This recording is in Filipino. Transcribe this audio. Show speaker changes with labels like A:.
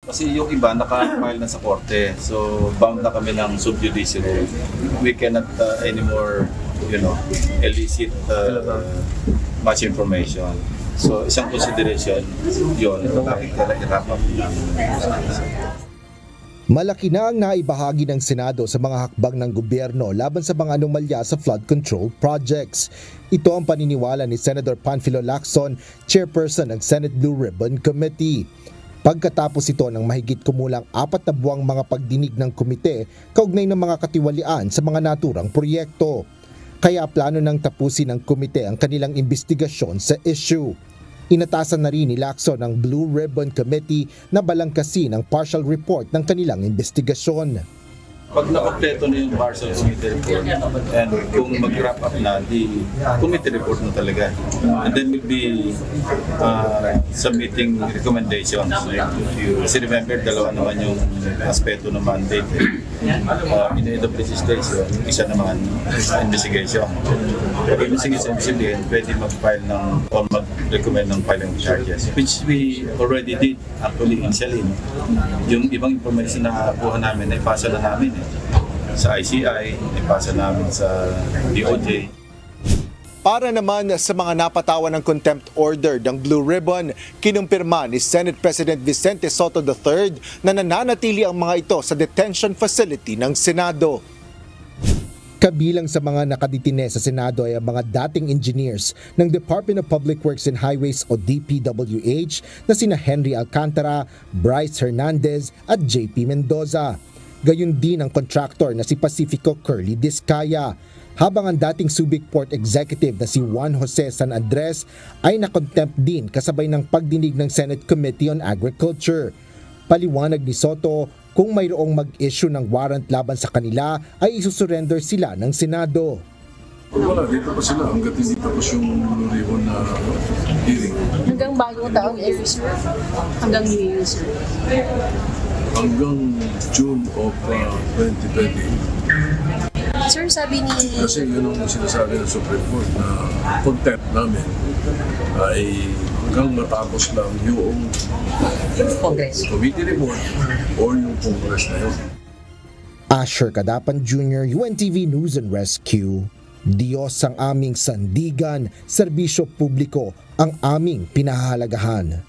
A: Kasi yung iba naka-file na sa korte, so bound na kami ng subjudice rule. We cannot anymore, elicit much information. So isang consideration yun, bakit kailangan i-wrap up.
B: Malaki na ang naibahagi ng Senado sa mga hakbang ng gobyerno laban sa mga anomalya sa flood control projects. Ito ang paniniwala ni Senator Panfilo Lacson, chairperson ng Senate Blue Ribbon Committee. Pagkatapos ito ng mahigit kumulang 4 na buwang mga pagdinig ng komite kaugnay ng mga katiwalian sa mga naturang proyekto. Kaya plano nang tapusin ng komite ang kanilang investigasyon sa issue. Inatasan na rin ni Lacson ng Blue Ribbon Committee na balangkasin ang partial report ng kanilang investigasyon.
A: Pag nakompleto na yung partial committee report and kung mag-wrap up na, the committee report na talaga. And then we'll be submitting recommendations. Kasi remember, dalawa naman yung aspeto ng mandate. In the end of legislation, isa naman investigation. Pag investigation, pwede mag-file ng o mag-recommend ng filing charges, which we already did actually initially. Yung ibang information na kuha namin, naipasa na namin sa ICI, ipasa namin sa DOJ.
B: Para naman sa mga napatawan ng contempt order ng Blue Ribbon, kinumpirma ni Senate President Vicente Sotto III na nananatili ang mga ito sa detention facility ng Senado. Kabilang sa mga nakadetine sa Senado ay ang mga dating engineers ng Department of Public Works and Highways o DPWH na sina Henry Alcantara, Bryce Hernandez at JP Mendoza. Gayon din ang contractor na si Pacifico Curly Discaya. Habang ang dating Subic Port Executive na si Juan Jose San Andres ay nakontempt din kasabay ng pagdinig ng Senate Committee on Agriculture. Paliwanag ni Sotto, kung mayroong mag-issue ng warrant laban sa kanila ay isusurrender sila ng Senado.
C: Wala, dito pa sila hanggat hindi tapos yung ribbon na hearing.
D: Hanggang bagong taon, hanggang New Year, sir.
C: Hanggang June of 2020.
D: Sir, sabi ni...
C: Kasi yun ang sinasabi ng Supreme Court na contempt namin ay hanggang matapos lang yung
D: Congress.
C: committee report or yung Congress na yun.
B: Asher Cadapan Jr., UNTV News and Rescue. Diyos ang aming sandigan, serbisyo publiko ang aming pinahahalagahan.